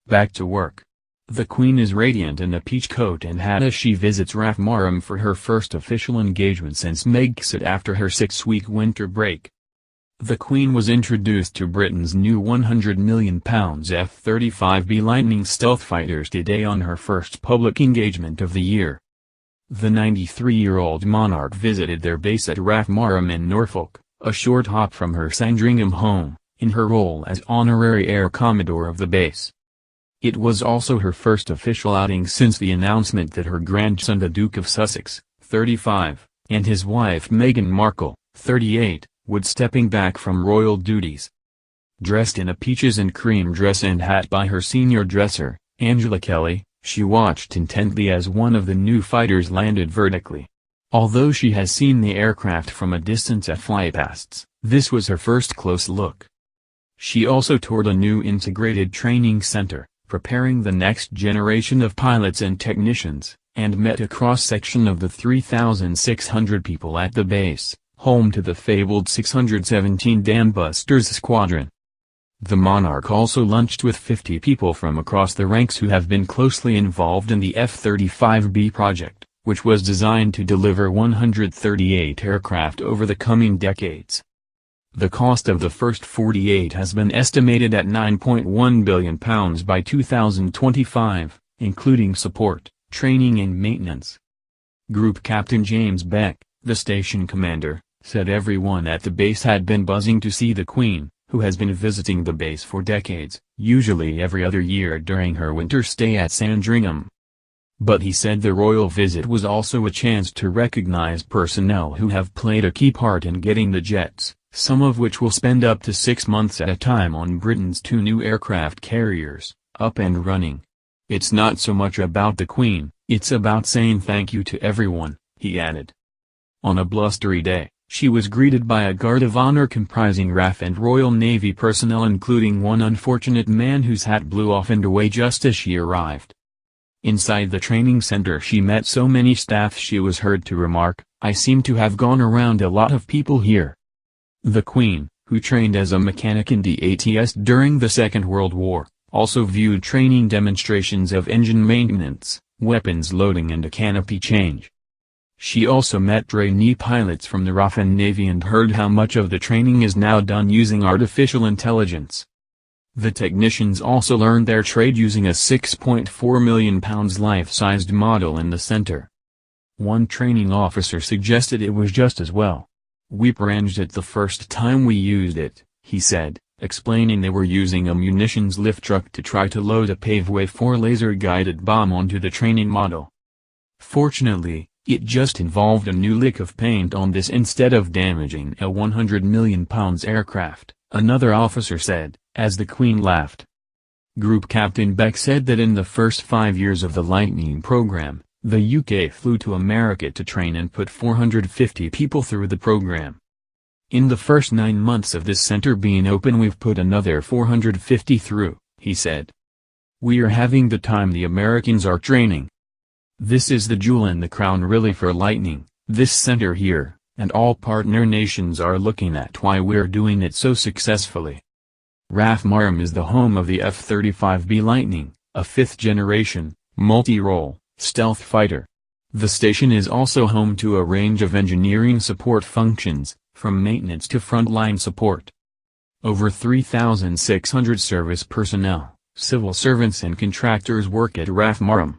Back to work. The Queen is radiant in a peach coat and hat as she visits RAF Marham for her first official engagement since Megxit after her 6-week winter break. The Queen was introduced to Britain's new £100 million F-35B Lightning stealth fighters today on her first public engagement of the year. The 93-year-old monarch visited their base at RAF Marham in Norfolk, a short hop from her Sandringham home, in her role as Honorary Air Commodore of the base. It was also her first official outing since the announcement that her grandson the Duke of Sussex, 35, and his wife Meghan Markle, 38, would stepping back from royal duties. Dressed in a peaches and cream dress and hat by her senior dresser, Angela Kelly, she watched intently as one of the new fighters landed vertically. Although she has seen the aircraft from a distance at flypasts, this was her first close look. She also toured a new integrated training center, preparing the next generation of pilots and technicians, and met a cross-section of the 3,600 people at the base, home to the fabled 617 Dambusters Squadron. The monarch also lunched with 50 people from across the ranks who have been closely involved in the F-35B project, which was designed to deliver 138 aircraft over the coming decades. The cost of the first 48 has been estimated at £9.1 billion by 2025, including support, training and maintenance. Group Captain James Beck, the station commander, said everyone at the base had been buzzing to see the Queen, who has been visiting the base for decades, usually every other year during her winter stay at Sandringham. But he said the royal visit was also a chance to recognize personnel who have played a key part in getting the jets, some of which will spend up to 6 months at a time on Britain's 2 new aircraft carriers, up and running. It's not so much about the Queen, it's about saying thank you to everyone, he added. On a blustery day, she was greeted by a guard of honor comprising RAF and Royal Navy personnel, including one unfortunate man whose hat blew off and away just as she arrived. Inside the training center she met so many staff she was heard to remark, "I seem to have gone around a lot of people here." The Queen, who trained as a mechanic in the ATS during the Second World War, also viewed training demonstrations of engine maintenance, weapons loading and a canopy change. She also met trainee pilots from the RAF and Navy and heard how much of the training is now done using artificial intelligence. The technicians also learned their trade using a £6.4 million life-sized model in the center. One training officer suggested it was just as well. "We arranged it the first time we used it," he said, explaining they were using a munitions lift truck to try to load a Paveway 4 laser-guided bomb onto the training model. "Fortunately, it just involved a new lick of paint on this instead of damaging a £100 million aircraft," another officer said, as the Queen laughed. Group Captain Beck said that in the first 5 years of the Lightning program, the UK flew to America to train and put 450 people through the program. "In the first 9 months of this center being open we've put another 450 through," he said. "We are having the time the Americans are training. This is the jewel in the crown really for Lightning, this center here, and all partner nations are looking at why we're doing it so successfully." RAF Marham is the home of the F-35B Lightning, a 5th-generation, multi-role, stealth fighter. The station is also home to a range of engineering support functions, from maintenance to frontline support. Over 3,600 service personnel, civil servants and contractors work at RAF Marham.